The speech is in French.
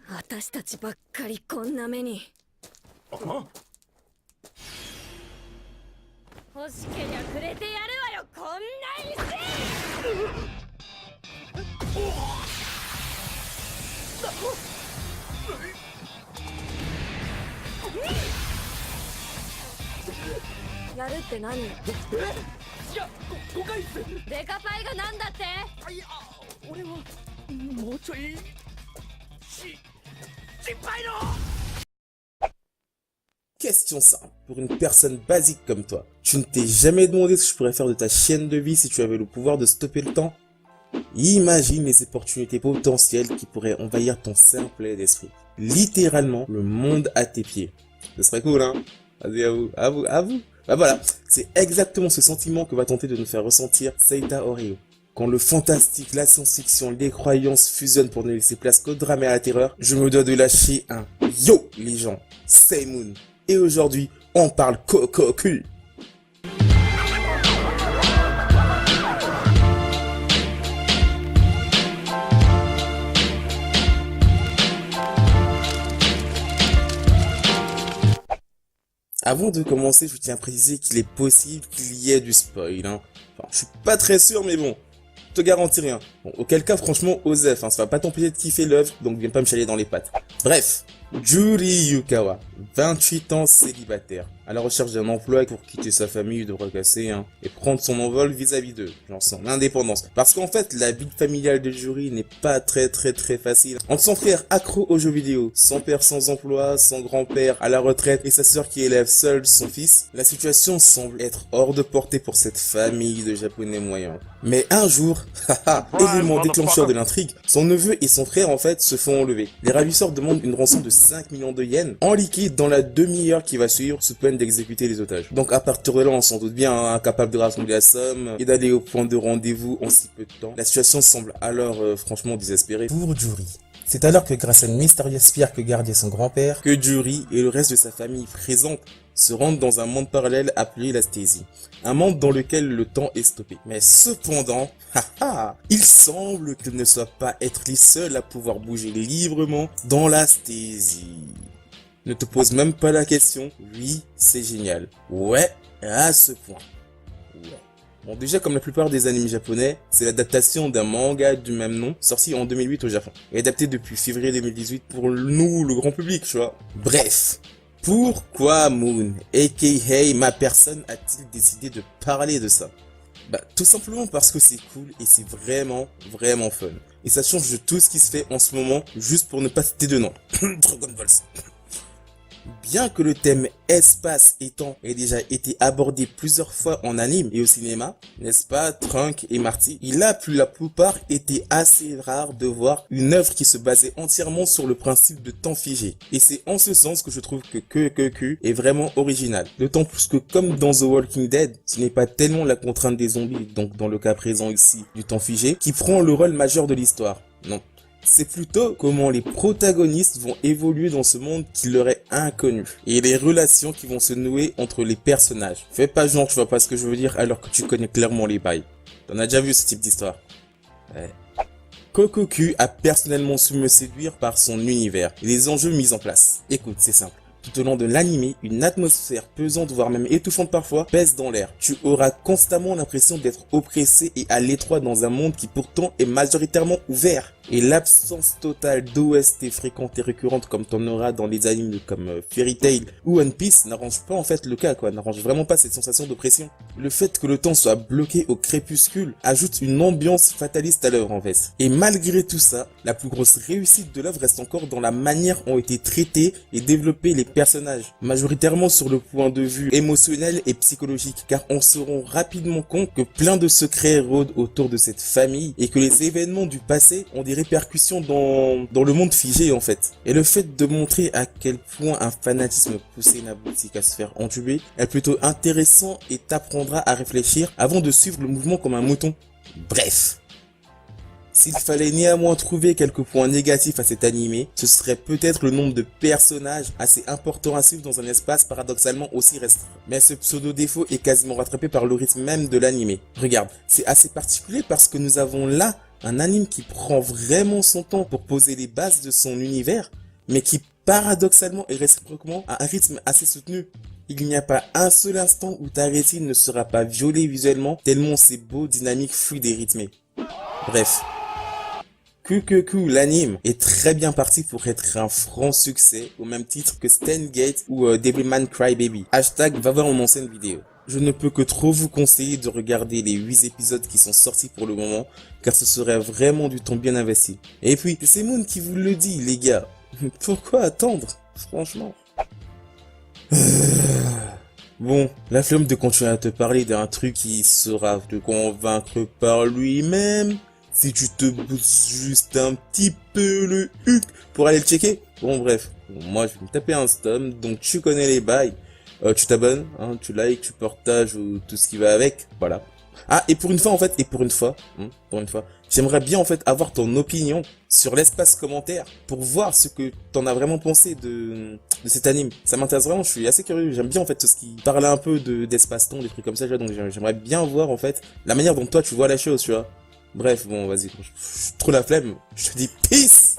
私たちばっかりこんな目に。欲しけりゃくれてやるわよ、こんな石。やるって何？いや、誤解っす。デカパイがなんだって？いや、俺はもうちょい心配の。Question simple, pour une personne basique comme toi, tu ne t'es jamais demandé ce que je pourrais faire de ta chienne de vie si tu avais le pouvoir de stopper le temps? Imagine les opportunités potentielles qui pourraient envahir ton simple d'esprit. Littéralement, le monde à tes pieds. Ce serait cool, hein? Vas-y, à vous. Bah voilà, c'est exactement ce sentiment que va tenter de nous faire ressentir Seita Oreo. Quand le fantastique, la science-fiction, les croyances fusionnent pour ne laisser place qu'au drame et à la terreur, je me dois de lâcher un yo les gens, c'est Moon. Et aujourd'hui, on parle Kokoku. Avant de commencer, je tiens à préciser qu'il est possible qu'il y ait du spoil. Enfin, je suis pas très sûr, mais bon, je te garantis rien. Bon, auquel cas, franchement, Osef, ça va pas t'empêcher de kiffer l'œuvre, donc viens pas me chialer dans les pattes. Bref, Juri Yukawa, 28 ans célibataire, à la recherche d'un emploi pour quitter sa famille de recasser et prendre son envol vis-à-vis d'eux, genre son indépendance. Parce qu'en fait, la vie familiale de Juri n'est pas très facile. Entre son frère accro aux jeux vidéo, son père sans emploi, son grand-père à la retraite et sa sœur qui élève seule son fils, la situation semble être hors de portée pour cette famille de japonais moyens. Mais un jour, élément déclencheur de l'intrigue, son neveu et son frère en fait se font enlever. Les ravisseurs demandent une rançon de 5 millions de yens en liquide dans la demi-heure qui va suivre sous peine d'exécuter les otages. Donc à partir de là, on s'en doute bien, incapable de rassembler la somme et d'aller au point de rendez-vous en si peu de temps. La situation semble alors franchement désespérée pour Juri. C'est alors que grâce à une mystérieuse pierre que gardait son grand-père, que Juri et le reste de sa famille présente se rendent dans un monde parallèle appelé la Stésie. Un monde dans lequel le temps est stoppé. Mais cependant, il semble qu'ils ne soient pas être les seuls à pouvoir bouger librement dans la Stésie. Ne te pose même pas la question, oui, c'est génial. Ouais, à ce point. Ouais. Bon, déjà, comme la plupart des animes japonais, c'est l'adaptation d'un manga du même nom, sorti en 2008 au Japon, et adapté depuis février 2018 pour nous, le grand public, tu vois. Bref, pourquoi Moon, aka ma personne, a-t-il décidé de parler de ça? Bah, tout simplement parce que c'est cool et c'est vraiment fun. Et ça change de tout ce qui se fait en ce moment, juste pour ne pas citer de nom. Dragon Ball Z. Bien que le thème espace et temps ait déjà été abordé plusieurs fois en anime et au cinéma, n'est-ce pas, Trunk et Marty, il a pour la plupart été assez rare de voir une œuvre qui se basait entièrement sur le principe de temps figé. Et c'est en ce sens que je trouve que Kokoku est vraiment original. D'autant plus que comme dans The Walking Dead, ce n'est pas tellement la contrainte des zombies, donc dans le cas présent ici du temps figé, qui prend le rôle majeur de l'histoire. Non. C'est plutôt comment les protagonistes vont évoluer dans ce monde qui leur est inconnu. Et les relations qui vont se nouer entre les personnages. Fais pas genre tu vois pas ce que je veux dire alors que tu connais clairement les bails. T'en as déjà vu ce type d'histoire. Ouais. Kokoku a personnellement su me séduire par son univers et les enjeux mis en place. Écoute, c'est simple. Tout au long de l'anime, une atmosphère pesante, voire même étouffante parfois, pèse dans l'air. Tu auras constamment l'impression d'être oppressé et à l'étroit dans un monde qui pourtant est majoritairement ouvert. Et l'absence totale d'OST fréquente et récurrente comme t'en auras dans les animes comme Fairy Tail ou One Piece n'arrange pas en fait le cas quoi, n'arrange vraiment pas cette sensation d'oppression. Le fait que le temps soit bloqué au crépuscule ajoute une ambiance fataliste à l'œuvre en fait. Et malgré tout ça, la plus grosse réussite de l'œuvre reste encore dans la manière dont ont été traités et développés les personnages, majoritairement sur le point de vue émotionnel et psychologique, car on se rend rapidement compte que plein de secrets rôdent autour de cette famille et que les événements du passé ont des répercussions dans le monde figé en fait. Et le fait de montrer à quel point un fanatisme poussé n'aboutit qu'à se faire entuber est plutôt intéressant et t'apprendra à réfléchir avant de suivre le mouvement comme un mouton. Bref. S'il fallait néanmoins trouver quelques points négatifs à cet animé, ce serait peut-être le nombre de personnages assez importants à suivre dans un espace paradoxalement aussi restreint. Mais ce pseudo-défaut est quasiment rattrapé par le rythme même de l'animé. Regarde, c'est assez particulier parce que nous avons là un anime qui prend vraiment son temps pour poser les bases de son univers, mais qui paradoxalement et réciproquement a un rythme assez soutenu. Il n'y a pas un seul instant où ta rétine ne sera pas violée visuellement, tellement c'est beau, dynamique, fluide et rythmé. Bref. L'anime est très bien parti pour être un franc succès, au même titre que Steins Gate ou Devilman Crybaby. Hashtag va voir mon ancienne vidéo. Je ne peux que trop vous conseiller de regarder les 8 épisodes qui sont sortis pour le moment, car ce serait vraiment du temps bien investi. Et puis, c'est Moon qui vous le dit, les gars. Pourquoi attendre, franchement? Bon, la flemme de continuer à te parler d'un truc qui saura te convaincre par lui-même. Si tu te bouges juste un petit peu le huc pour aller le checker. Bon bref, moi je vais me taper un stom, donc tu connais les bails. Tu t'abonnes, hein, tu likes, tu partages ou tout ce qui va avec, voilà. Ah, et pour une fois en fait, j'aimerais bien en fait avoir ton opinion sur l'espace commentaire pour voir ce que t'en as vraiment pensé de cet anime. Ça m'intéresse vraiment, je suis assez curieux, j'aime bien en fait tout ce qui parle un peu d'espace-temps, des trucs comme ça, tu vois, donc j'aimerais bien voir en fait la manière dont toi tu vois la chose, tu vois. Bref, bon, vas-y, trop la flemme, je te dis peace!